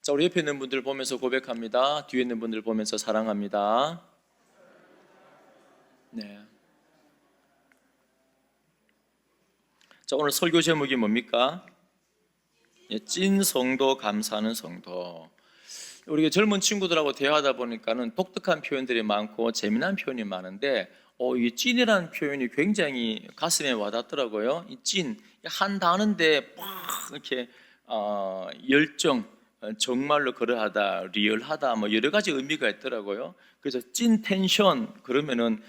자, 우리 옆에 있는 분들 보면서 고백합니다. 뒤에 있는 분들 보면서 사랑합니다. 네. 자, 오늘 설교 제목이 뭡니까? 찐 성도, 감사하는 성도. 우리가 젊은 친구들하고 대화하다 보니까는 독특한 표현들이 많고 재미난 표현이 많은데, 이 찐이라는 표현이 굉장히 가슴에 와닿더라고요. 이 찐, 한 단어인데 막 이렇게 열정, 정말로 그러하다, 리얼하다, 뭐 여러 가지 의미가 있더라고요. 그래서 찐 텐션 그러면은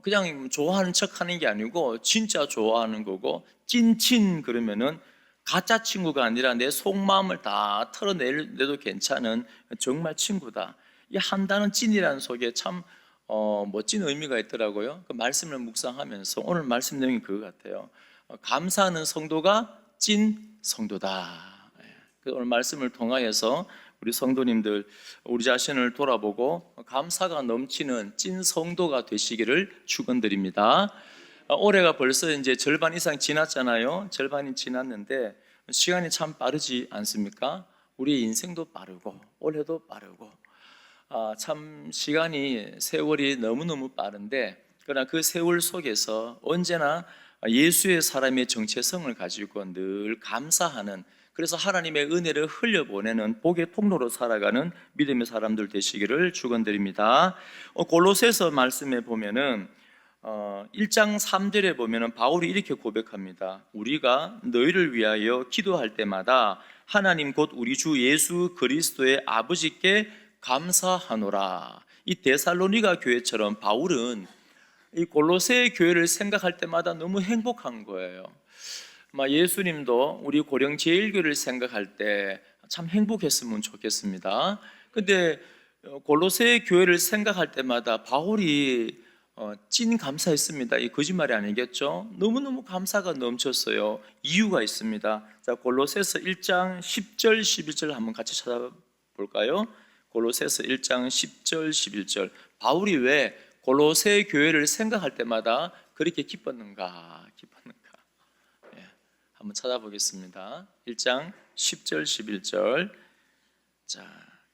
그냥 좋아하는 척하는 게 아니고 진짜 좋아하는 거고, 찐친 그러면은 가짜 친구가 아니라 내 속마음을 다 털어내도 괜찮은 정말 친구다. 이 한다는 찐이라는 속에 참 멋진 의미가 있더라고요. 그 말씀을 묵상하면서 오늘 말씀 내용이 그거 같아요. 감사하는 성도가 찐 성도다. 오늘 말씀을 통하여서 우리 성도님들 우리 자신을 돌아보고 감사가 넘치는 찐 성도가 되시기를 축원드립니다. 올해가 벌써 이제 절반 이상 지났잖아요. 절반이 지났는데 시간이 참 빠르지 않습니까? 우리 인생도 빠르고 올해도 빠르고 참 시간이 세월이 너무너무 빠른데, 그러나 그 세월 속에서 언제나 예수의 사람의 정체성을 가지고 늘 감사하는, 그래서 하나님의 은혜를 흘려보내는 복의 통로로 살아가는 믿음의 사람들 되시기를 축원드립니다. 골로새서 말씀에 보면은 1장 3절에 보면은 바울이 이렇게 고백합니다. 우리가 너희를 위하여 기도할 때마다 하나님 곧 우리 주 예수 그리스도의 아버지께 감사하노라. 이 데살로니가 교회처럼 바울은 이 골로새 교회를 생각할 때마다 너무 행복한 거예요. 예수님도 우리 고령 제1교를 생각할 때 참 행복했으면 좋겠습니다. 근데 골로새 교회를 생각할 때마다 바울이 찐 감사했습니다. 이 거짓말이 아니겠죠? 너무너무 감사가 넘쳤어요. 이유가 있습니다. 자, 골로새서 1장 10절 11절 한번 같이 찾아볼까요? 골로새서 1장 10절 11절. 바울이 왜 골로새 교회를 생각할 때마다 그렇게 기뻤는가? 한번 찾아보겠습니다. 1장 10절 11절. 자,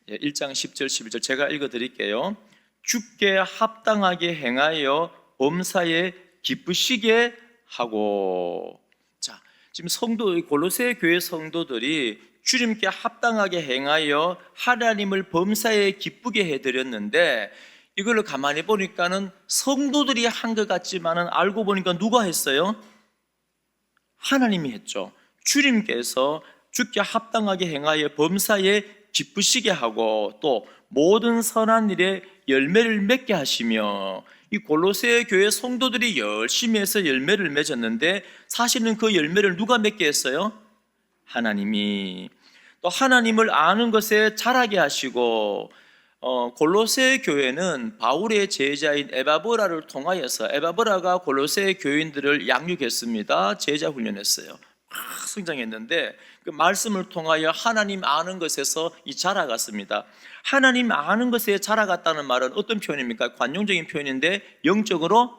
1장 10절 11절 제가 읽어드릴게요. 주께 합당하게 행하여 범사에 기쁘시게 하고. 자, 지금 골로새 교회 성도들이 주님께 합당하게 행하여 하나님을 범사에 기쁘게 해드렸는데, 이걸 가만히 보니까는 성도들이 한 것 같지만은 알고 보니까 누가 했어요? 하나님이 했죠. 주님께서 주께 합당하게 행하여 범사에 기쁘시게 하고 또 모든 선한 일에 열매를 맺게 하시며, 이 골로새 교회 성도들이 열심히 해서 열매를 맺었는데 사실은 그 열매를 누가 맺게 했어요? 하나님이. 또 하나님을 아는 것에 자라게 하시고, 골로새 교회는 바울의 제자인 에바브라를 통하여서 에바브라가 골로새 교인들을 양육했습니다. 제자 훈련했어요. 성장했는데 그 말씀을 통하여 하나님 아는 것에서 자라갔습니다. 하나님 아는 것에 자라갔다는 말은 어떤 표현입니까? 관용적인 표현인데 영적으로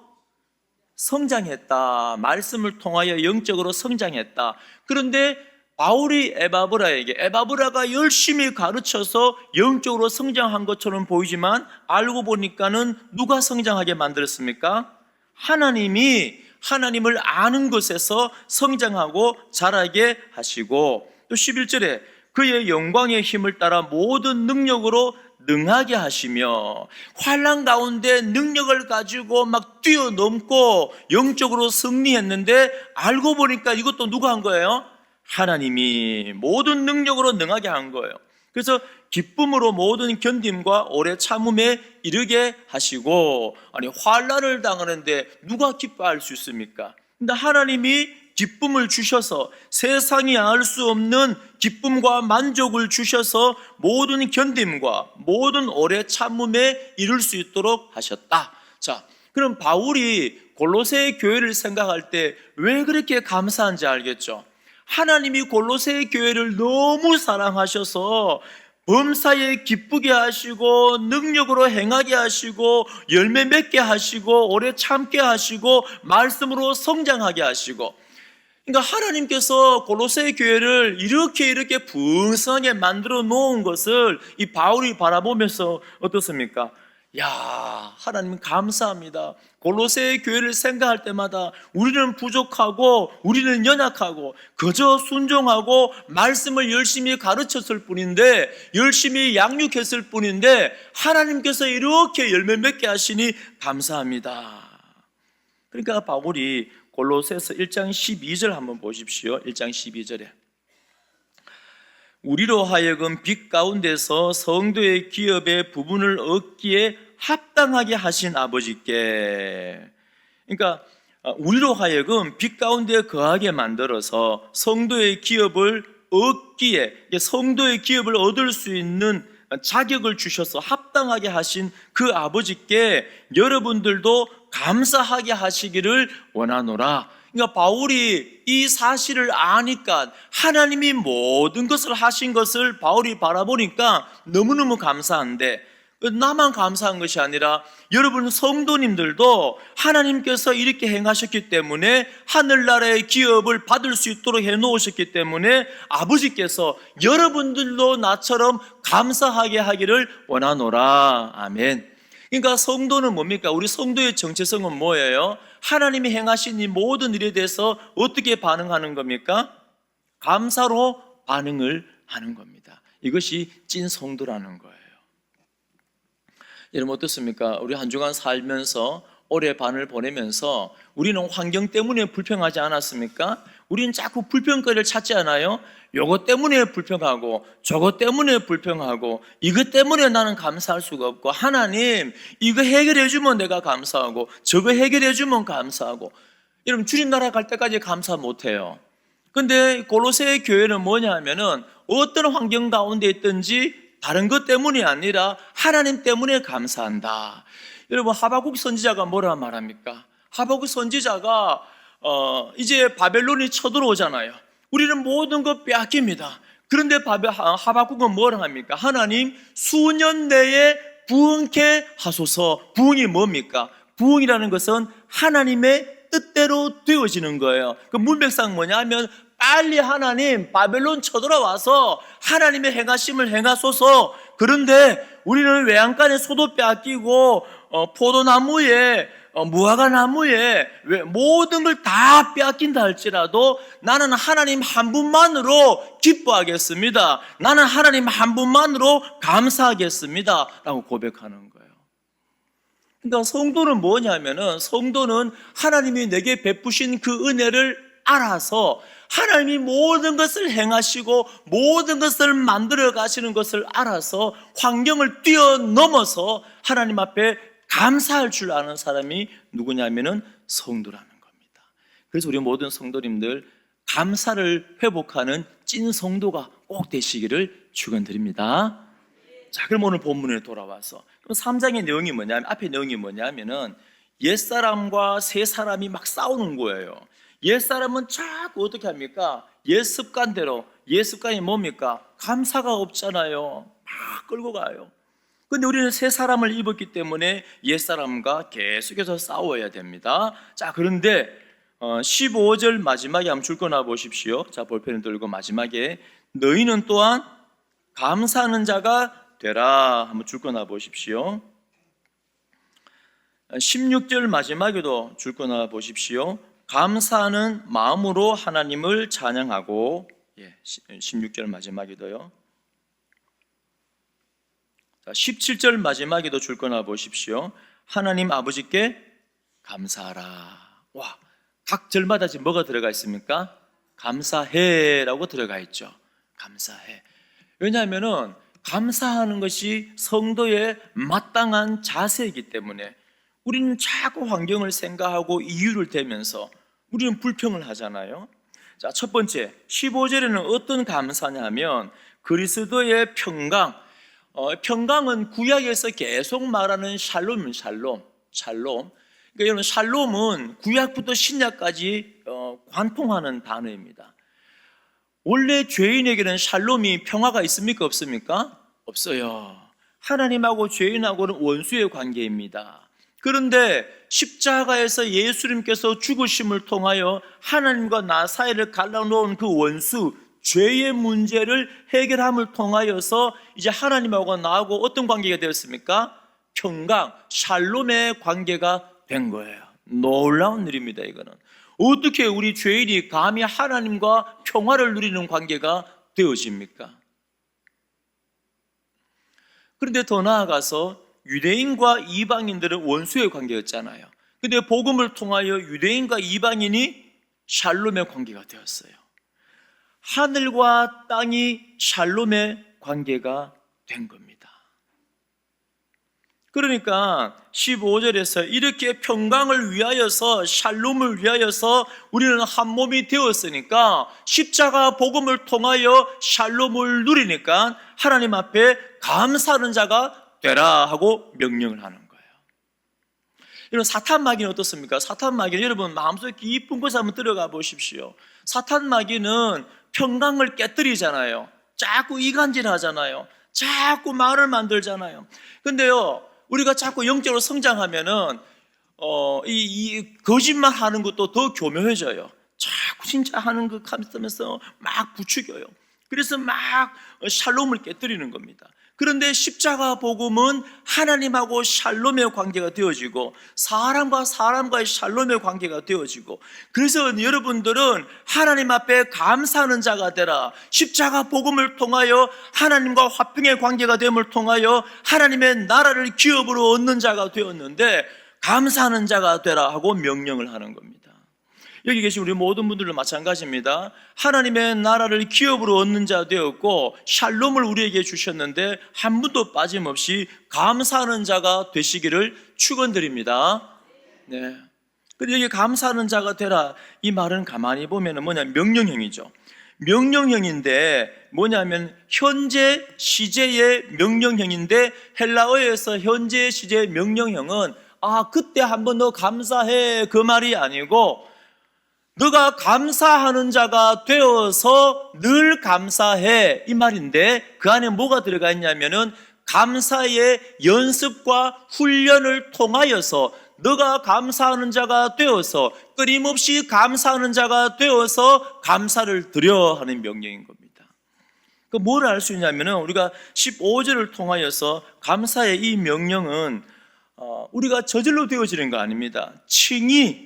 성장했다. 말씀을 통하여 영적으로 성장했다. 그런데 바울이 에바브라가 열심히 가르쳐서 영적으로 성장한 것처럼 보이지만 알고 보니까는 누가 성장하게 만들었습니까? 하나님이 하나님을 아는 것에서 성장하고 자라게 하시고, 또 11절에 그의 영광의 힘을 따라 모든 능력으로 능하게 하시며, 환난 가운데 능력을 가지고 막 뛰어넘고 영적으로 승리했는데 알고 보니까 이것도 누가 한 거예요? 하나님이 모든 능력으로 능하게 한 거예요. 그래서 기쁨으로 모든 견딤과 오래 참음에 이르게 하시고, 아니 환난을 당하는데 누가 기뻐할 수 있습니까? 근데 하나님이 기쁨을 주셔서 세상이 알 수 없는 기쁨과 만족을 주셔서 모든 견딤과 모든 오래 참음에 이룰 수 있도록 하셨다. 자, 그럼 바울이 골로새 교회를 생각할 때 왜 그렇게 감사한지 알겠죠? 하나님이 골로새 교회를 너무 사랑하셔서 범사에 기쁘게 하시고 능력으로 행하게 하시고 열매 맺게 하시고 오래 참게 하시고 말씀으로 성장하게 하시고, 그러니까 하나님께서 골로새 교회를 이렇게 풍성하게 만들어 놓은 것을 이 바울이 바라보면서 어떻습니까? 야, 하나님 감사합니다. 골로새 교회를 생각할 때마다 우리는 부족하고 우리는 연약하고 그저 순종하고 말씀을 열심히 가르쳤을 뿐인데, 열심히 양육했을 뿐인데 하나님께서 이렇게 열매 맺게 하시니 감사합니다. 그러니까 바울이 골로새서 1장 12절 한번 보십시오. 1장 12절에 우리로 하여금 빛 가운데서 성도의 기업의 부분을 얻기에 합당하게 하신 아버지께, 그러니까 우리로 하여금 빛 가운데 거하게 만들어서 성도의 기업을 얻기에, 성도의 기업을 얻을 수 있는 자격을 주셔서 합당하게 하신 그 아버지께 여러분들도 감사하게 하시기를 원하노라. 그러니까 바울이 이 사실을 아니까, 하나님이 모든 것을 하신 것을 바울이 바라보니까 너무너무 감사한데, 나만 감사한 것이 아니라 여러분 성도님들도 하나님께서 이렇게 행하셨기 때문에, 하늘나라의 기업을 받을 수 있도록 해놓으셨기 때문에 아버지께서 여러분들도 나처럼 감사하게 하기를 원하노라. 아멘. 그러니까 성도는 뭡니까? 우리 성도의 정체성은 뭐예요? 하나님이 행하신 이 모든 일에 대해서 어떻게 반응하는 겁니까? 감사로 반응을 하는 겁니다. 이것이 찐 성도라는 거예요. 여러분 어떻습니까? 우리 한 주간 살면서 올해 반을 보내면서 우리는 환경 때문에 불평하지 않았습니까? 우리는 자꾸 불평거리를 찾지 않아요? 요것 때문에 불평하고 저것 때문에 불평하고 이것 때문에 나는 감사할 수가 없고, 하나님 이거 해결해 주면 내가 감사하고 저거 해결해 주면 감사하고. 여러분 주님 나라 갈 때까지 감사 못해요. 근데 골로새 교회는 뭐냐 하면은 어떤 환경 가운데 있든지 다른 것 때문이 아니라 하나님 때문에 감사한다. 여러분 하박국 선지자가 뭐라 말합니까? 하박국 선지자가 이제 바벨론이 쳐들어오잖아요. 우리는 모든 것 빼앗깁니다. 그런데 하박국은 뭐라 합니까? 하나님 수년 내에 부흥케 하소서. 부흥이 뭡니까? 부흥이라는 것은 하나님의 뜻대로 되어지는 거예요. 그 문맥상 뭐냐 하면 빨리 하나님 바벨론 쳐들어와서 하나님의 행하심을 행하소서. 그런데 우리는 외양간에 소도 빼앗기고 포도나무에 무화과나무에 모든 걸 다 빼앗긴다 할지라도 나는 하나님 한 분만으로 기뻐하겠습니다. 나는 하나님 한 분만으로 감사하겠습니다 라고 고백하는 거예요. 그러니까 성도는 뭐냐면은, 성도는 하나님이 내게 베푸신 그 은혜를 알아서 하나님이 모든 것을 행하시고 모든 것을 만들어 가시는 것을 알아서 환경을 뛰어넘어서 하나님 앞에 감사할 줄 아는 사람이 누구냐면은 성도라는 겁니다. 그래서 우리 모든 성도님들 감사를 회복하는 찐 성도가 꼭 되시기를 축원드립니다. 자, 그럼 오늘 본문에 돌아와서 그럼 3장의 내용이 뭐냐면, 앞에 내용이 뭐냐면은 옛사람과 새사람이 막 싸우는 거예요. 옛사람은 자꾸 어떻게 합니까? 옛 습관대로, 옛 습관이 뭡니까? 감사가 없잖아요. 막 끌고 가요. 근데 우리는 새 사람을 입었기 때문에 옛사람과 계속해서 싸워야 됩니다. 자, 그런데 15절 마지막에 한번 줄 거나 보십시오. 자, 볼펜을 들고 마지막에 너희는 또한 감사하는 자가 되라 한번 줄 거나 보십시오. 16절 마지막에도 줄 거나 보십시오. 감사하는 마음으로 하나님을 찬양하고, 16절 마지막에도요. 17절 마지막에도 줄 거나 보십시오. 하나님 아버지께 감사하라. 와, 각 절마다 지금 뭐가 들어가 있습니까? 감사해라고 들어가 있죠. 감사해. 왜냐하면은 감사하는 것이 성도의 마땅한 자세이기 때문에 우리는 자꾸 환경을 생각하고 이유를 대면서 우리는 불평을 하잖아요. 자, 첫 번째 15절에는 어떤 감사냐 하면 그리스도의 평강. 평강은 구약에서 계속 말하는 샬롬입니다. 샬롬. 그러니까 여러분 샬롬은 구약부터 신약까지 관통하는 단어입니다. 원래 죄인에게는 샬롬이 평화가 있습니까? 없습니까? 없어요. 하나님하고 죄인하고는 원수의 관계입니다. 그런데 십자가에서 예수님께서 죽으심을 통하여 하나님과 나 사이를 갈라놓은 그 원수, 죄의 문제를 해결함을 통하여서 이제 하나님하고 나하고 어떤 관계가 되었습니까? 평강, 샬롬의 관계가 된 거예요. 놀라운 일입니다. 이거는 어떻게 우리 죄인이 감히 하나님과 평화를 누리는 관계가 되어집니까? 그런데 더 나아가서 유대인과 이방인들은 원수의 관계였잖아요. 그런데 복음을 통하여 유대인과 이방인이 샬롬의 관계가 되었어요. 하늘과 땅이 샬롬의 관계가 된 겁니다. 그러니까 15절에서 이렇게 평강을 위하여서, 샬롬을 위하여서 우리는 한 몸이 되었으니까, 십자가 복음을 통하여 샬롬을 누리니까 하나님 앞에 감사하는 자가 되라 하고 명령을 하는 거예요. 여러분, 사탄 마귀는 어떻습니까? 사탄 마귀는 여러분 마음속에 깊은 곳에 한번 들어가 보십시오. 사탄 마귀는 평강을 깨뜨리잖아요. 자꾸 이간질 하잖아요. 자꾸 말을 만들잖아요. 근데요, 우리가 자꾸 영적으로 성장하면은 이 거짓말 하는 것도 더 교묘해져요. 자꾸 진짜 하는 그 감싸면서 막 부추겨요. 그래서 막 샬롬을 깨뜨리는 겁니다. 그런데 십자가 복음은 하나님하고 샬롬의 관계가 되어지고, 사람과 사람과의 샬롬의 관계가 되어지고, 그래서 여러분들은 하나님 앞에 감사하는 자가 되라. 십자가 복음을 통하여 하나님과 화평의 관계가 됨을 통하여 하나님의 나라를 기업으로 얻는 자가 되었는데, 감사하는 자가 되라 하고 명령을 하는 겁니다. 여기 계신 우리 모든 분들도 마찬가지입니다. 하나님의 나라를 기업으로 얻는 자 되었고, 샬롬을 우리에게 주셨는데 한 분도 빠짐없이 감사하는 자가 되시기를 축원드립니다. 네. 근데 여기 감사하는 자가 되라, 이 말은 가만히 보면 뭐냐면 명령형이죠. 명령형인데 뭐냐면 현재 시제의 명령형인데, 헬라어에서 현재 시제의 명령형은 그때 한번 너 감사해, 그 말이 아니고, 너가 감사하는 자가 되어서 늘 감사해, 이 말인데, 그 안에 뭐가 들어가 있냐면은 감사의 연습과 훈련을 통하여서 너가 감사하는 자가 되어서, 끊임없이 감사하는 자가 되어서 감사를 드려 하는 명령인 겁니다. 그 뭘 알 수 있냐면은 우리가 15절을 통하여서 감사의 이 명령은 우리가 저절로 되어지는 거 아닙니다. 칭의,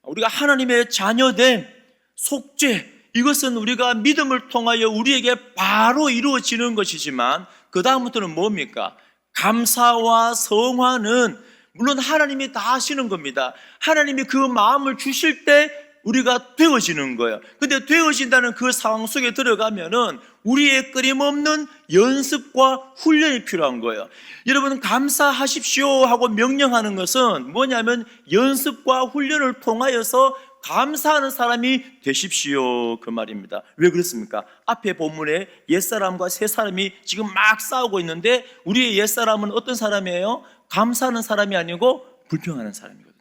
우리가 하나님의 자녀됨, 속죄, 이것은 우리가 믿음을 통하여 우리에게 바로 이루어지는 것이지만, 그 다음부터는 뭡니까? 감사와 성화는 물론 하나님이 다 하시는 겁니다. 하나님이 그 마음을 주실 때 우리가 되어지는 거예요. 근데 되어진다는 그 상황 속에 들어가면은 우리의 끊임없는 연습과 훈련이 필요한 거예요. 여러분, 감사하십시오 하고 명령하는 것은 뭐냐면 연습과 훈련을 통하여서 감사하는 사람이 되십시오, 그 말입니다. 왜 그렇습니까? 앞에 본문에 옛사람과 새사람이 지금 막 싸우고 있는데, 우리의 옛사람은 어떤 사람이에요? 감사하는 사람이 아니고 불평하는 사람이거든요.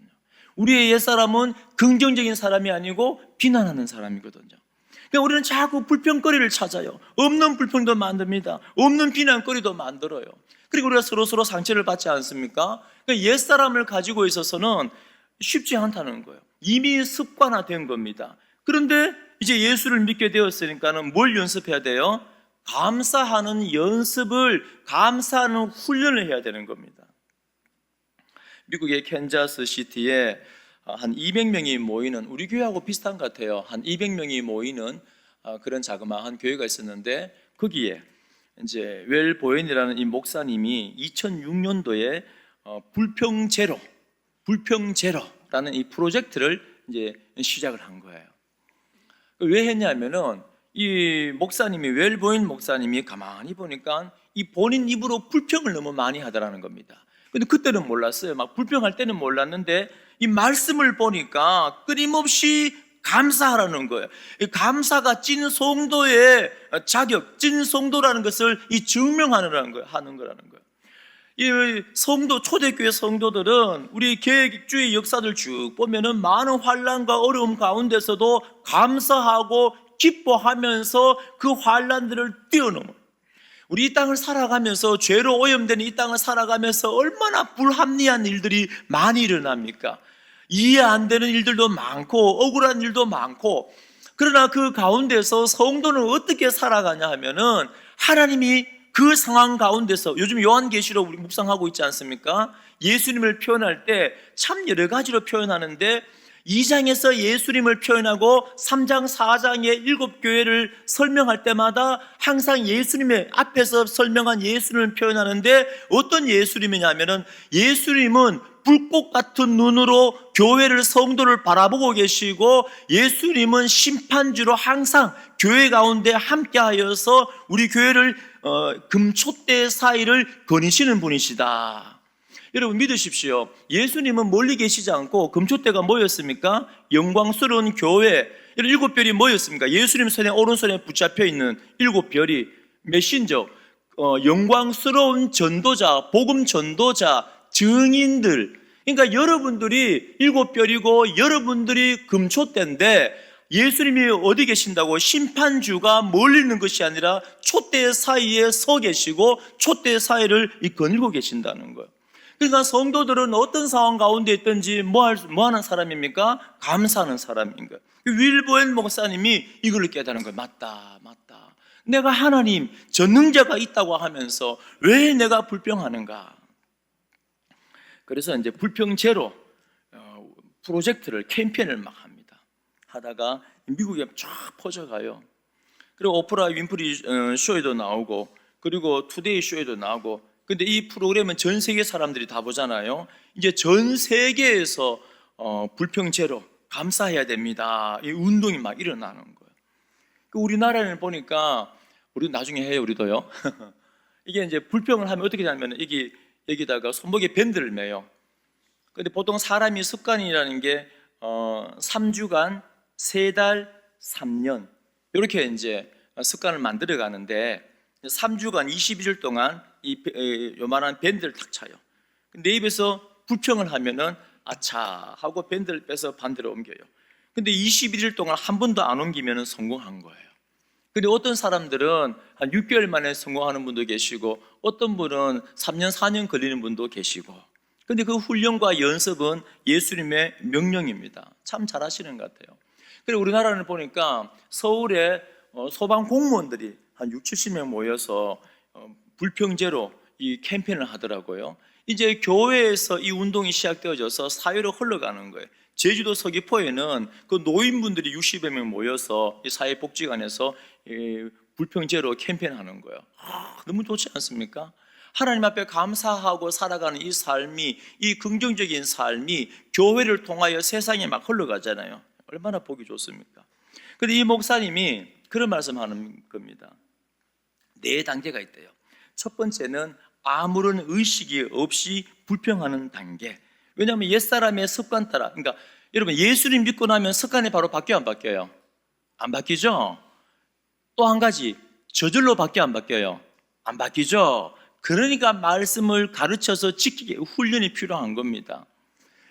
우리의 옛사람은 긍정적인 사람이 아니고 비난하는 사람이거든요. 그러니까 우리는 자꾸 불평거리를 찾아요. 없는 불평도 만듭니다. 없는 비난거리도 만들어요. 그리고 우리가 서로 상처를 받지 않습니까? 그러니까 옛사람을 가지고 있어서는 쉽지 않다는 거예요. 이미 습관화된 겁니다. 그런데 이제 예수를 믿게 되었으니까는 뭘 연습해야 돼요? 감사하는 연습을, 감사하는 훈련을 해야 되는 겁니다. 미국의 캔자스 시티에 한 200명이 모이는, 우리 교회하고 비슷한 것 같아요. 한 200명이 모이는 그런 자그마한 교회가 있었는데, 거기에 이제 웰 보엔이라는 이 목사님이 2006년도에 불평제로라는 이 프로젝트를 이제 시작을 한 거예요. 왜 했냐면은 이 목사님이, 웰 보엔 목사님이 가만히 보니까 이 본인 입으로 불평을 너무 많이 하더라는 겁니다. 근데 그때는 몰랐어요. 막 불평할 때는 몰랐는데 이 말씀을 보니까 끊임없이 감사하라는 거예요. 이 감사가 찐 성도의 자격, 찐 성도라는 것을 증명하는 거라는 거예요. 이 성도, 초대교회 성도들은 우리 개혁주의 역사들 쭉 보면은 많은 환난과 어려움 가운데서도 감사하고 기뻐하면서 그 환난들을 뛰어넘어요. 우리 이 땅을 살아가면서 죄로 오염되는 이 땅을 살아가면서 얼마나 불합리한 일들이 많이 일어납니까? 이해 안 되는 일들도 많고 억울한 일도 많고, 그러나 그 가운데서 성도는 어떻게 살아가냐 하면은 하나님이 그 상황 가운데서, 요즘 요한계시록 우리 묵상하고 있지 않습니까? 예수님을 표현할 때 참 여러 가지로 표현하는데 2장에서 예수님을 표현하고 3장, 4장의 7교회를 설명할 때마다 항상 예수님의 앞에서 설명한 예수님을 표현하는데, 어떤 예수님이냐면은 예수님은 불꽃 같은 눈으로 교회를, 성도를 바라보고 계시고, 예수님은 심판주로 항상 교회 가운데 함께하여서 우리 교회를 금촛대 사이를 거니시는 분이시다. 여러분 믿으십시오. 예수님은 멀리 계시지 않고 금촛대가 뭐였습니까? 영광스러운 교회, 7별이 뭐였습니까? 예수님 손에 오른손에 붙잡혀 있는 7별이 메신저, 영광스러운 전도자, 복음 전도자, 증인들. 그러니까 여러분들이 7별이고 여러분들이 금촛대인데, 예수님이 어디 계신다고? 심판주가 멀리 있는 것이 아니라 촛대 사이에 서 계시고 촛대 사이를 거닐고 계신다는 거예요. 그러니까 성도들은 어떤 상황 가운데 있든지 뭐 하는 사람입니까? 감사하는 사람인 거예요. 윌 보엔 목사님이 이걸 깨달은 거예요. 맞다. 내가 하나님 전능자가 있다고 하면서 왜 내가 불평하는가? 그래서 이제 불평제로 프로젝트를, 캠페인을 막 합니다. 하다가 미국에 쫙 퍼져가요. 그리고 오프라 윈프리 쇼에도 나오고, 그리고 투데이 쇼에도 나오고. 근데 이 프로그램은 전 세계 사람들이 다 보잖아요. 이제 전 세계에서 불평제로 감사해야 됩니다, 이 운동이 막 일어나는 거예요. 우리나라를 보니까, 우리 나중에 해요, 우리도요. 이게 이제 불평을 하면 어떻게 하냐면 여기다가 손목에 밴드를 매요. 근데 보통 사람이 습관이라는 게 3주간, 3달, 3년 이렇게 이제 습관을 만들어 가는데, 3주간 21일 동안 요만한 밴드를 탁 차요. 내 입에서 불평을 하면은 아차 하고 밴드를 빼서 반대로 옮겨요. 근데 21일 동안 한 번도 안 옮기면은 성공한 거예요. 근데 어떤 사람들은 한 6개월 만에 성공하는 분도 계시고, 어떤 분은 3년, 4년 걸리는 분도 계시고. 근데 그 훈련과 연습은 예수님의 명령입니다. 참 잘하시는 것 같아요. 그리고 우리나라를 보니까 서울에 소방 공무원들이 한 6, 70명 모여서 불평제로 이 캠페인을 하더라고요. 이제 교회에서 이 운동이 시작되어져서 사회로 흘러가는 거예요. 제주도 서귀포에는 그 노인분들이 60여 명 모여서 이 사회복지관에서 불평제로 캠페인하는 거예요. 너무 좋지 않습니까? 하나님 앞에 감사하고 살아가는 이 삶이, 이 긍정적인 삶이 교회를 통하여 세상에 막 흘러가잖아요. 얼마나 보기 좋습니까? 그런데 이 목사님이 그런 말씀하는 겁니다. 4단계가 있대요. 첫 번째는 아무런 의식이 없이 불평하는 단계. 왜냐하면 옛사람의 습관 따라, 그러니까 여러분 예수님 믿고 나면 습관이 바로 바뀌어요, 안 바뀌어요? 안 바뀌죠? 또 한 가지, 저절로 바뀌어요, 안 바뀌어요? 안 바뀌죠? 그러니까 말씀을 가르쳐서 지키게 훈련이 필요한 겁니다.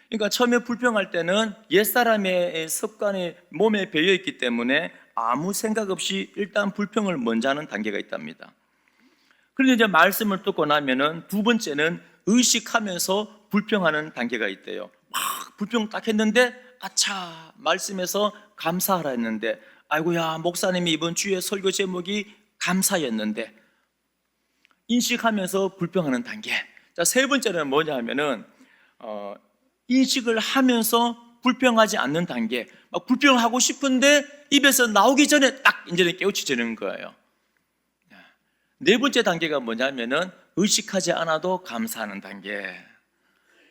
그러니까 처음에 불평할 때는 옛사람의 습관이 몸에 배어있기 때문에 아무 생각 없이 일단 불평을 먼저 하는 단계가 있답니다. 그런데 이제 말씀을 듣고 나면은 두 번째는 의식하면서 불평하는 단계가 있대요. 막 불평 딱 했는데 아차, 말씀에서 감사하라 했는데, 아이고야, 목사님이 이번 주에 설교 제목이 감사였는데, 인식하면서 불평하는 단계. 자, 세 번째는 뭐냐 하면은 인식을 하면서 불평하지 않는 단계. 막 불평을 하고 싶은데 입에서 나오기 전에 딱 이제는 깨우쳐지는 거예요. 네 번째 단계가 뭐냐면은 의식하지 않아도 감사하는 단계.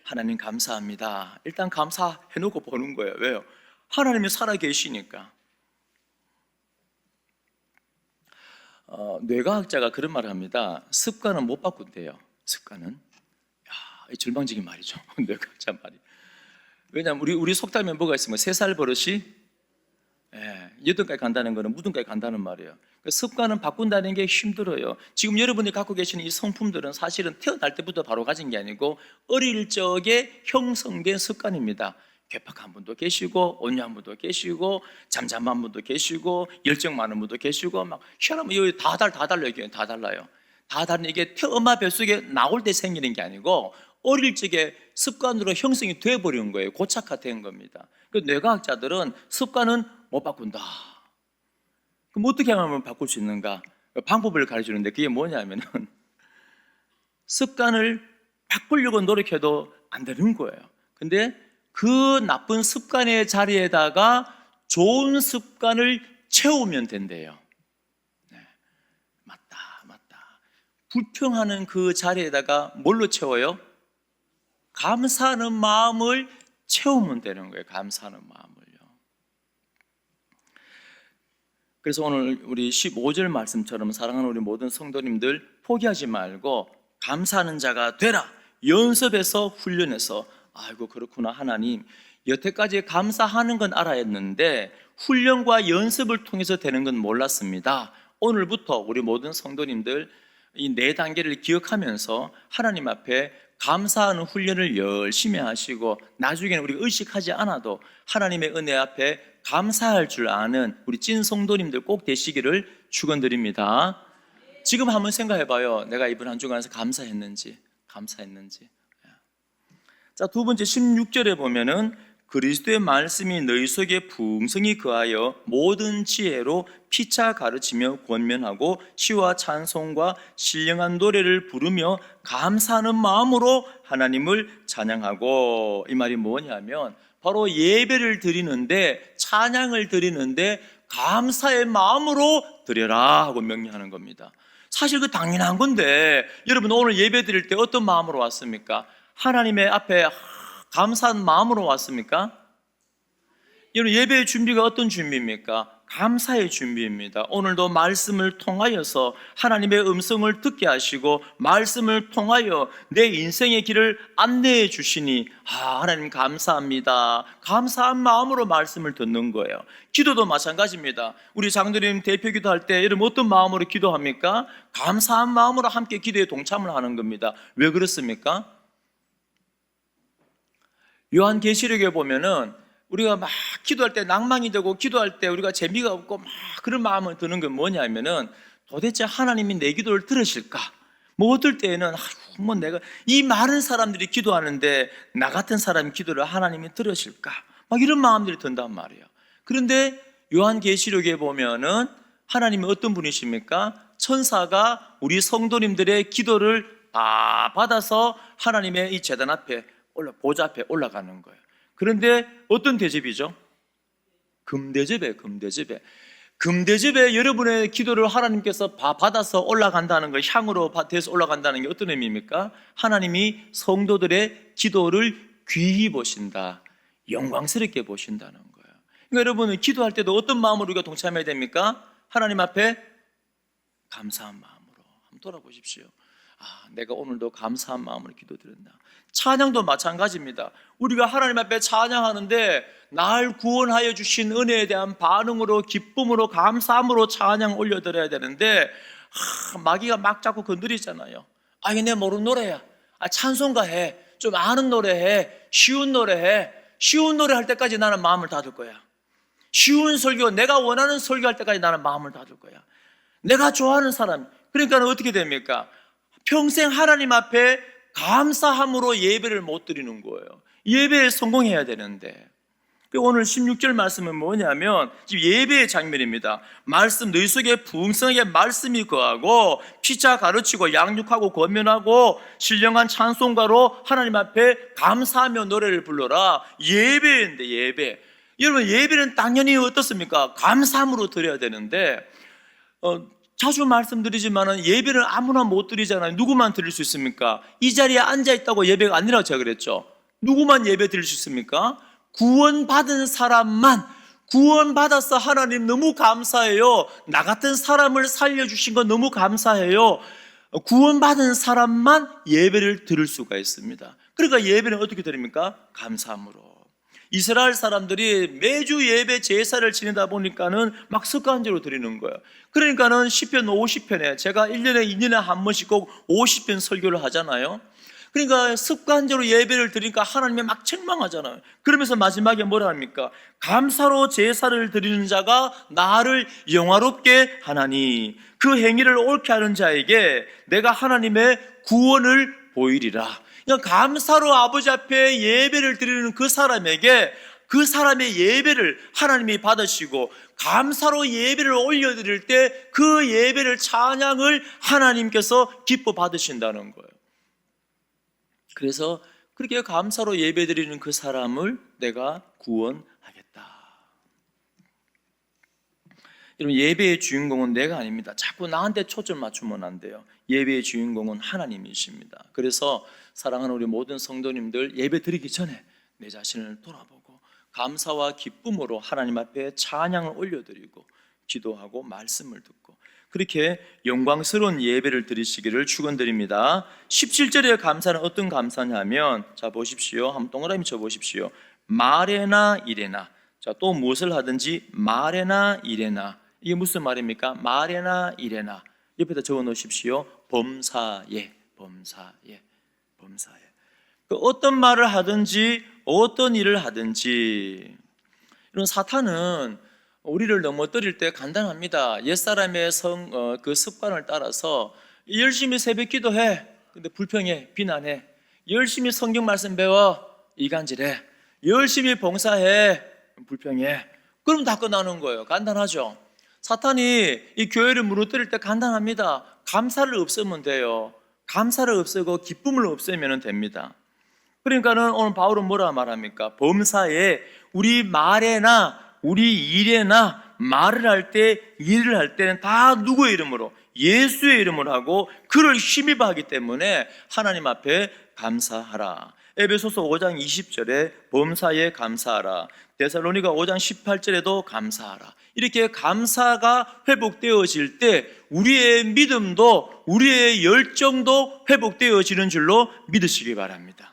하나님 감사합니다. 일단 감사해놓고 보는 거예요. 왜요? 하나님이 살아계시니까. 뇌과학자가 그런 말을 합니다. 습관은 못 바꾼대요. 습관은. 절망적인 말이죠. 뇌과학자 말이. 왜냐하면 우리 속담에 뭐가 있으면 3살 버릇이 8까지 간다는 거는 무덤까지 간다는 말이에요. 습관은 바꾼다는 게 힘들어요. 지금 여러분이 갖고 계시는 이 성품들은 사실은 태어날 때부터 바로 가진 게 아니고 어릴 적에 형성된 습관입니다. 괴팍한 분도 계시고 온유한 분도 계시고 잠잠한 분도 계시고 열정 많은 분도 계시고 막 희한하면 여기 다 달라요. 다 달라요. 다 다른 이게 엄마 뱃속에 나올 때 생기는 게 아니고 어릴 적에 습관으로 형성이 되어버린 거예요. 고착화된 겁니다. 그 뇌과학자들은 습관은 못 바꾼다. 그럼 어떻게 하면 바꿀 수 있는가? 방법을 가르쳐주는데 그게 뭐냐면은 습관을 바꾸려고 노력해도 안 되는 거예요. 근데 그 나쁜 습관의 자리에다가 좋은 습관을 채우면 된대요. 네. 맞다. 불평하는 그 자리에다가 뭘로 채워요? 감사하는 마음을 채우면 되는 거예요. 감사하는 마음을요. 그래서 오늘 우리 15절 말씀처럼 사랑하는 우리 모든 성도님들 포기하지 말고 감사하는 자가 되라. 연습해서 훈련해서 아이고 그렇구나 하나님 여태까지 감사하는 건 알아했는데 훈련과 연습을 통해서 되는 건 몰랐습니다. 오늘부터 우리 모든 성도님들 이 4단계를 기억하면서 하나님 앞에 감사하는 훈련을 열심히 하시고 나중에는 우리가 의식하지 않아도 하나님의 은혜 앞에 감사할 줄 아는 우리 찐 성도님들 꼭 되시기를 축원드립니다. 지금 한번 생각해 봐요. 내가 이번 한 주간에서 감사했는지. 자, 두 번째 16절에 보면은 그리스도의 말씀이 너희 속에 풍성히 거하여 모든 지혜로 피차 가르치며 권면하고 시와 찬송과 신령한 노래를 부르며 감사하는 마음으로 하나님을 찬양하고. 이 말이 뭐냐면 바로 예배를 드리는데 찬양을 드리는데 감사의 마음으로 드려라 하고 명령하는 겁니다. 사실 그 당연한 건데 여러분 오늘 예배 드릴 때 어떤 마음으로 왔습니까? 하나님의 앞에 감사한 마음으로 왔습니까? 여러분 예배의 준비가 어떤 준비입니까? 감사의 준비입니다. 오늘도 말씀을 통하여서 하나님의 음성을 듣게 하시고 말씀을 통하여 내 인생의 길을 안내해 주시니 하나님 감사합니다. 감사한 마음으로 말씀을 듣는 거예요. 기도도 마찬가지입니다. 우리 장로님 대표 기도할 때 여러분 어떤 마음으로 기도합니까? 감사한 마음으로 함께 기도에 동참을 하는 겁니다. 왜 그렇습니까? 요한계시록에 보면은 우리가 막 기도할 때 낭만이 되고 기도할 때 우리가 재미가 없고 막 그런 마음을 드는 건 뭐냐면은 도대체 하나님이 내 기도를 들으실까? 뭐 어떨 때에는 뭐 내가 이 많은 사람들이 기도하는데 나 같은 사람이 기도를 하나님이 들으실까? 막 이런 마음들이 든단 말이에요. 그런데 요한계시록에 보면은 하나님이 어떤 분이십니까? 천사가 우리 성도님들의 기도를 다 받아서 하나님의 이 제단 앞에 보좌 앞에 올라가는 거예요. 그런데 어떤 대접이죠? 금대접에 여러분의 기도를 하나님께서 받아서 올라간다는 거, 향으로 돼서 올라간다는 게 어떤 의미입니까? 하나님이 성도들의 기도를 귀히 보신다, 영광스럽게 보신다는 거예요. 그러니까 여러분은 기도할 때도 어떤 마음으로 우리가 동참해야 됩니까? 하나님 앞에 감사한 마음으로 한번 돌아보십시오. 내가 오늘도 감사한 마음으로 기도드린다. 찬양도 마찬가지입니다. 우리가 하나님 앞에 찬양하는데 날 구원하여 주신 은혜에 대한 반응으로 기쁨으로 감사함으로 찬양 올려드려야 되는데 마귀가 막 자꾸 건드리잖아요. 이게 내 모르는 노래야. 찬송가 해. 좀 아는 노래 해. 쉬운 노래 해. 쉬운 노래 할 때까지 나는 마음을 닫을 거야. 쉬운 설교, 내가 원하는 설교할 때까지 나는 마음을 닫을 거야. 내가 좋아하는 사람. 그러니까 어떻게 됩니까? 평생 하나님 앞에 감사함으로 예배를 못 드리는 거예요. 예배에 성공해야 되는데. 오늘 16절 말씀은 뭐냐면 지금 예배의 장면입니다. 말씀 너희 속에 풍성하게 말씀이 거하고 피차 가르치고 양육하고 권면하고 신령한 찬송가로 하나님 앞에 감사하며 노래를 불러라. 예배인데 예배. 여러분 예배는 당연히 어떻습니까? 감사함으로 드려야 되는데 자주 말씀드리지만 예배를 아무나 못 드리잖아요. 누구만 드릴 수 있습니까? 이 자리에 앉아있다고 예배가 아니라고 제가 그랬죠. 누구만 예배 드릴 수 있습니까? 구원받은 사람만. 구원받아서 하나님 너무 감사해요. 나 같은 사람을 살려주신 거 너무 감사해요. 구원받은 사람만 예배를 드릴 수가 있습니다. 그러니까 예배는 어떻게 드립니까? 감사함으로. 이스라엘 사람들이 매주 예배 제사를 지내다 보니까는 막 습관적으로 드리는 거예요. 그러니까는 시편 50편에 제가 1년에 2년에 한 번씩 꼭 50편 설교를 하잖아요. 그러니까 습관적으로 예배를 드리니까 하나님이 막 책망하잖아요. 그러면서 마지막에 뭐라 합니까? 감사로 제사를 드리는 자가 나를 영화롭게 하나니 그 행위를 옳게 하는 자에게 내가 하나님의 구원을 보이리라. 그러니까 감사로 아버지 앞에 예배를 드리는 그 사람에게 그 사람의 예배를 하나님이 받으시고 감사로 예배를 올려드릴 때 그 예배를 찬양을 하나님께서 기뻐 받으신다는 거예요. 그래서 그렇게 감사로 예배드리는 그 사람을 내가 구원하겠다. 여러분, 예배의 주인공은 내가 아닙니다. 자꾸 나한테 초점 맞추면 안 돼요. 예배의 주인공은 하나님이십니다. 그래서 사랑하는 우리 모든 성도님들, 예배 드리기 전에 내 자신을 돌아보고 감사와 기쁨으로 하나님 앞에 찬양을 올려드리고 기도하고 말씀을 듣고 그렇게 영광스러운 예배를 드리시기를 축원드립니다. 17절의 감사는 어떤 감사냐면, 자 보십시오. 한번 동그라미 쳐 보십시오. 말에나 이래나. 자, 또 무엇을 하든지 말에나 이래나. 이게 무슨 말입니까? 말에나 이래나. 옆에다 적어 놓으십시오. 범사에, 범사에, 범사에. 그 어떤 말을 하든지 어떤 일을 하든지, 이런 사탄은 우리를 넘어뜨릴 때 간단합니다. 옛사람의 그 습관을 따라서 열심히 새벽 기도해. 근데 불평해, 비난해. 열심히 성경 말씀 배워. 이간질해. 열심히 봉사해. 불평해. 그럼 다 끝나는 거예요. 간단하죠. 사탄이 이 교회를 무너뜨릴 때 간단합니다. 감사를 없애면 돼요. 감사를 없애고 기쁨을 없애면 됩니다. 그러니까는 오늘 바울은 뭐라 말합니까? 범사에 우리 말에나 우리 일에나 말을 할 때, 일을 할 때는 다 누구의 이름으로? 예수의 이름으로 하고 그를 힘입어 하기 때문에 하나님 앞에 감사하라. 에베소서 5장 20절에 범사에 감사하라. 데살로니가 5장 18절에도 감사하라. 이렇게 감사가 회복되어질 때 우리의 믿음도 우리의 열정도 회복되어지는 줄로 믿으시기 바랍니다.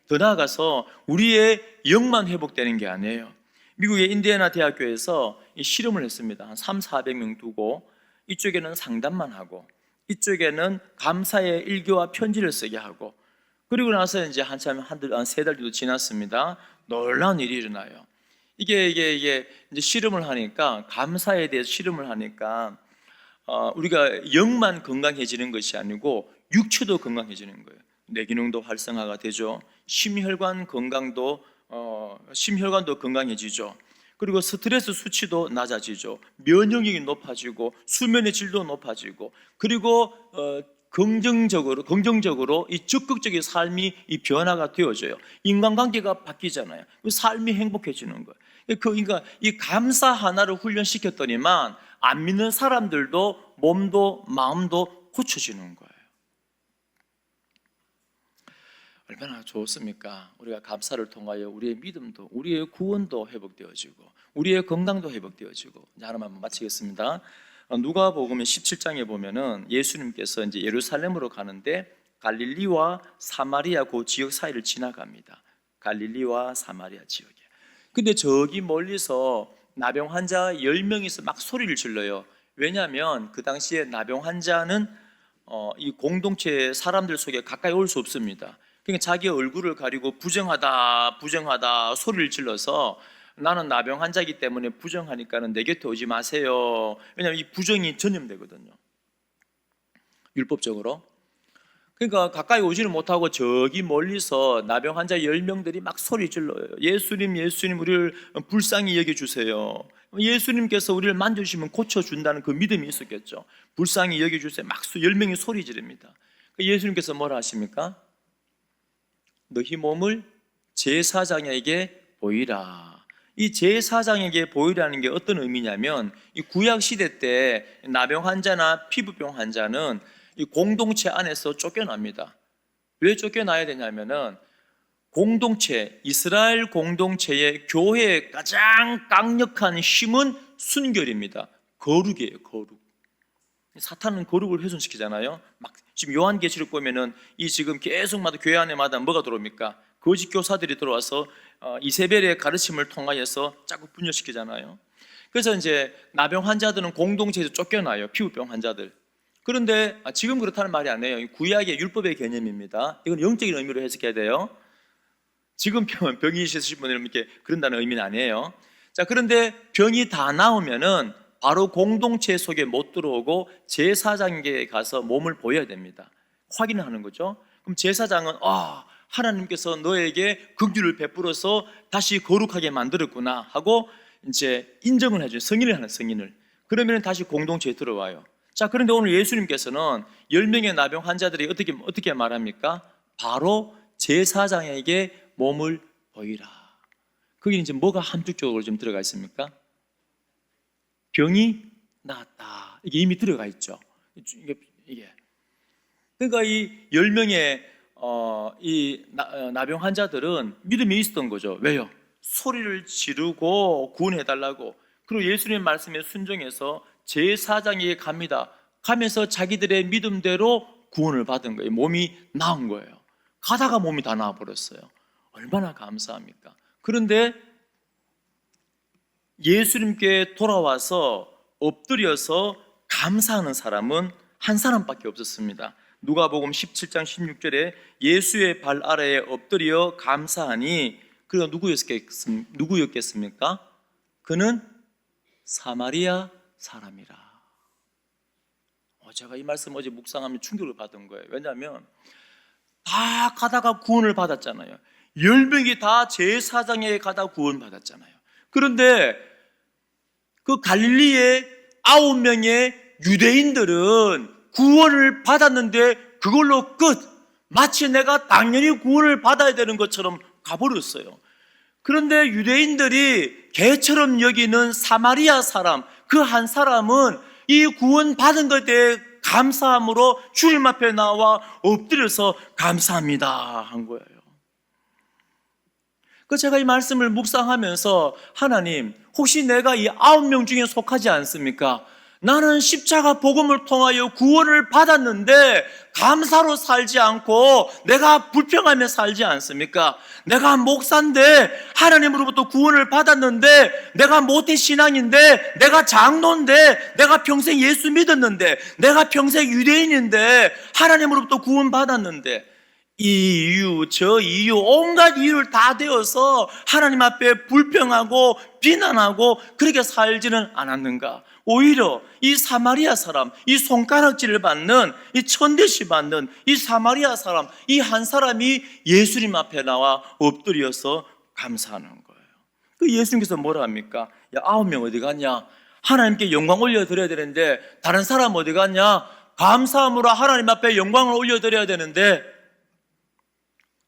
더 나아가서 우리의 영만 회복되는 게 아니에요. 미국의 인디애나 대학교에서 실험을 했습니다. 한 300~400명 두고 이쪽에는 상담만 하고 이쪽에는 감사의 일기와 편지를 쓰게 하고, 그리고 나서 이제 한참 한 3달 정도 지났습니다. 놀라운 일이 일어나요. 이게 이제 실험을 하니까, 감사에 대해서 실험을 하니까 우리가 영만 건강해지는 것이 아니고 육체도 건강해지는 거예요. 뇌기능도 활성화가 되죠. 심혈관 건강도 심혈관도 건강해지죠. 그리고 스트레스 수치도 낮아지죠. 면역력이 높아지고 수면의 질도 높아지고, 그리고 긍정적으로 이 적극적인 삶이 이 변화가 되어져요. 인간관계가 바뀌잖아요. 삶이 행복해지는 거예요. 그러니까 이 감사 하나를 훈련시켰더니만 안 믿는 사람들도 몸도 마음도 고쳐지는 거예요. 얼마나 좋습니까? 우리가 감사를 통하여 우리의 믿음도, 우리의 구원도 회복되어지고 우리의 건강도 회복되어지고. 이제 하나만 마치겠습니다. 누가복음 17장에 보면은 예수님께서 이제 예루살렘으로 가는데 갈릴리와 사마리아 그 지역 사이를 지나갑니다. 갈릴리와 사마리아 지역에. 근데 저기 멀리서 나병 환자 10명이서 막 소리를 질러요. 왜냐하면 그 당시에 나병 환자는 이 공동체 사람들 속에 가까이 올 수 없습니다. 그러니까 자기 얼굴을 가리고 부정하다 소리를 질러서, 나는 나병 환자이기 때문에 부정하니까는 내 곁에 오지 마세요. 왜냐하면 이 부정이 전염되거든요, 율법적으로. 그러니까 가까이 오지를 못하고 저기 멀리서 나병 환자 10명들이 막 소리 질러요. 예수님, 예수님, 우리를 불쌍히 여겨주세요. 예수님께서 우리를 만져주시면 고쳐준다는 그 믿음이 있었겠죠. 불쌍히 여겨주세요. 막 10명이 소리 지릅니다. 예수님께서 뭐라 하십니까? 너희 몸을 제사장에게 보이라. 이 제사장에게 보이라는 게 어떤 의미냐면, 이 구약 시대 때 나병 환자나 피부병 환자는 이 공동체 안에서 쫓겨납니다. 왜 쫓겨나야 되냐면은, 공동체, 이스라엘 공동체의 교회의 가장 강력한 힘은 순결입니다. 거룩이에요, 거룩. 사탄은 거룩을 훼손시키잖아요. 막 지금 요한계시록 보면은 이 지금 계속마다 교회 안에마다 뭐가 들어옵니까? 거짓 교사들이 들어와서 이세벨의 가르침을 통하여서 자꾸 분열시키잖아요. 그래서 이제 나병 환자들은 공동체에서 쫓겨나요. 피부병 환자들. 그런데 지금 그렇다는 말이 아니에요. 구약의 율법의 개념입니다. 이건 영적인 의미로 해석해야 돼요. 지금 병이 있으신 분들은 이렇게 그런다는 의미는 아니에요. 자, 그런데 병이 다 나오면은 바로 공동체 속에 못 들어오고 제사장에게 가서 몸을 보여야 됩니다. 확인을 하는 거죠. 그럼 제사장은 하나님께서 너에게 긍휼을 베풀어서 다시 거룩하게 만들었구나 하고 이제 인정을 해줘요. 승인을 하는 승인을. 그러면 다시 공동체에 들어와요. 자, 그런데 오늘 예수님께서는 10명의 나병 환자들이 어떻게 말합니까? 바로 제사장에게 몸을 보이라. 거기 이제 뭐가 함축적으로 좀 들어가 있습니까? 병이 나았다. 이게 이미 들어가 있죠. 이게. 그러니까 이 10명의 이 나병 환자들은 믿음이 있었던 거죠. 왜요? 소리를 지르고 구원해달라고. 그리고 예수님의 말씀에 순종해서 제사장에게 갑니다. 가면서 자기들의 믿음대로 구원을 받은 거예요. 몸이 나은 거예요. 가다가 몸이 다 나아버렸어요. 얼마나 감사합니까? 그런데 예수님께 돌아와서 엎드려서 감사하는 사람은 한 사람밖에 없었습니다. 누가복음 17장 16절에 예수의 발 아래에 엎드려 감사하니 그가 누구였겠습니까? 그는 사마리아 사람이라. 제가 이 말씀 어제 묵상하면 충격을 받은 거예요. 왜냐하면 다 가다가 구원을 받았잖아요. 10명이 다 제사장에게 가다 구원 받았잖아요. 그런데 그 갈릴리의 9명의 유대인들은 구원을 받았는데 그걸로 끝. 마치 내가 당연히 구원을 받아야 되는 것처럼 가버렸어요. 그런데 유대인들이 개처럼 여기는 사마리아 사람, 그 한 사람은 이 구원 받은 것에 대해 감사함으로 주님 앞에 나와 엎드려서 감사합니다 한 거예요. 제가 이 말씀을 묵상하면서 하나님, 혹시 내가 이 9명 중에 속하지 않습니까? 나는 십자가 복음을 통하여 구원을 받았는데 감사로 살지 않고 내가 불평하며 살지 않습니까? 내가 목사인데 하나님으로부터 구원을 받았는데 내가 모태신앙인데 내가 장로인데 내가 평생 예수 믿었는데 내가 평생 유대인인데 하나님으로부터 구원 받았는데 이 이유 저 이유 온갖 이유를 다 대어서 하나님 앞에 불평하고 비난하고 그렇게 살지는 않았는가? 오히려 이 사마리아 사람, 이 손가락질을 받는, 이 천대시 받는 이 사마리아 사람, 이 한 사람이 예수님 앞에 나와 엎드려서 감사하는 거예요. 그 예수님께서 뭐라 합니까? 야, 9명 어디 갔냐? 하나님께 영광 올려드려야 되는데 다른 사람 어디 갔냐? 감사함으로 하나님 앞에 영광을 올려드려야 되는데,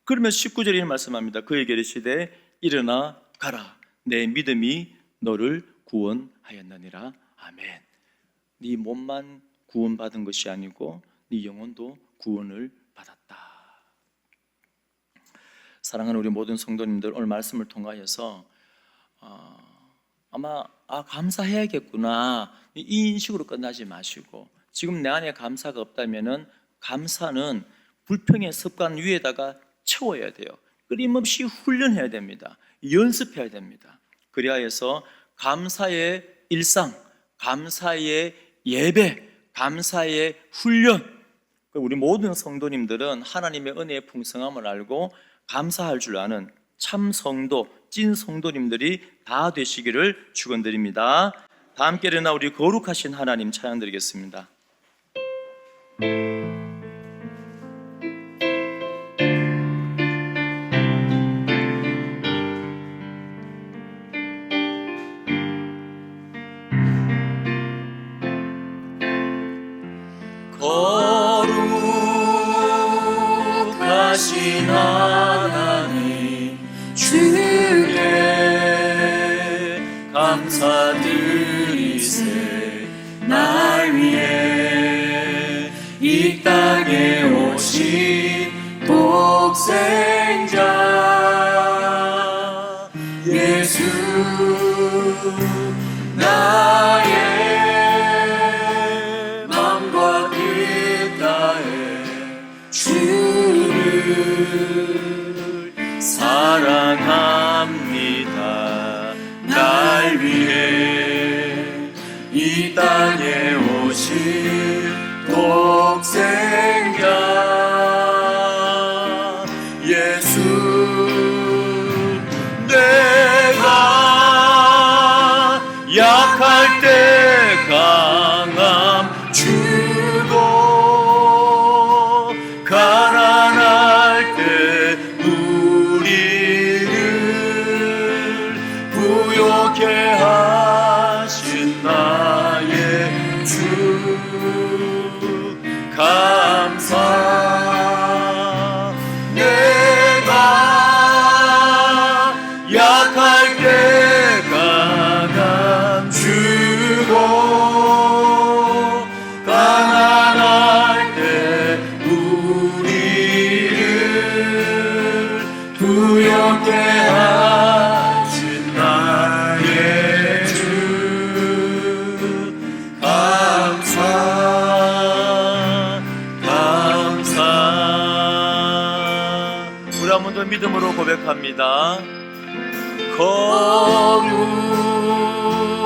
그러면 19절에 이렇게 말씀합니다. 그에게 이르시되 일어나 가라. 내 믿음이 너를 구원하였느니라. 아멘. 네 몸만 구원받은 것이 아니고 네 영혼도 구원을 받았다. 사랑하는 우리 모든 성도님들, 오늘 말씀을 통하여서 아마 감사해야겠구나 이 인식으로 끝나지 마시고, 지금 내 안에 감사가 없다면은 감사는 불평의 습관 위에다가 채워야 돼요. 끊임없이 훈련해야 됩니다. 연습해야 됩니다. 그리하여서 감사의 일상, 감사의 예배, 감사의 훈련, 우리 모든 성도님들은 하나님의 은혜의 풍성함을 알고 감사할 줄 아는 참 성도, 찐 성도님들이 다 되시기를 축원드립니다. 다 함께 일어나 우리 거룩하신 하나님 찬양드리겠습니다. 거룩하신 하나님 주께 감사드리세. 날 위해 이 땅에 오신 독생자 예수 나의 마음과 뜻 다해 주를 사랑합니다. 날 위해 이 땅에 오신 때 강함 주고 가난할 때 우리를 부욕해 하신 나의 주 감사. 내가 약할 때 강함 주고 가난할 때 우리를 부욕해 하신 나의 주 감사 감사. 우리 한 번 더 믿음으로 고백합니다.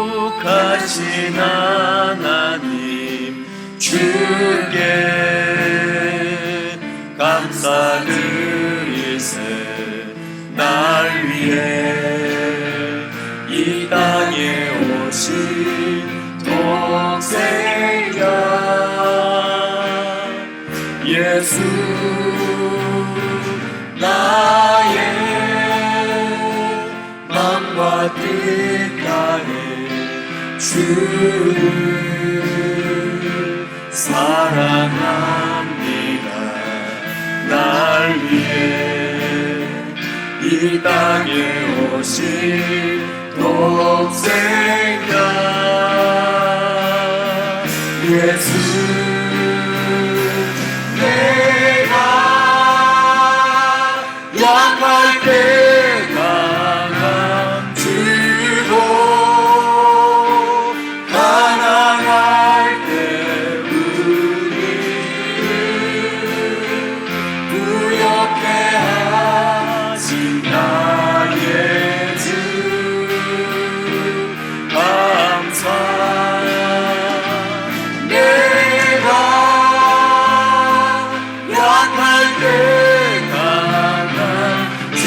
거룩하신 하나님 주께 감사드리세. 날 위해 이 땅에 오신 독생자 예수 나의 맘과 뜻 다해 주를 사랑합니다. 날 위해 이 땅에 오신 독생자 예수. 내가 약할 때 강함 주고 가난할 때 우리를 부욕해 하신 나의 주 감사. 내가 약할 때 강함 주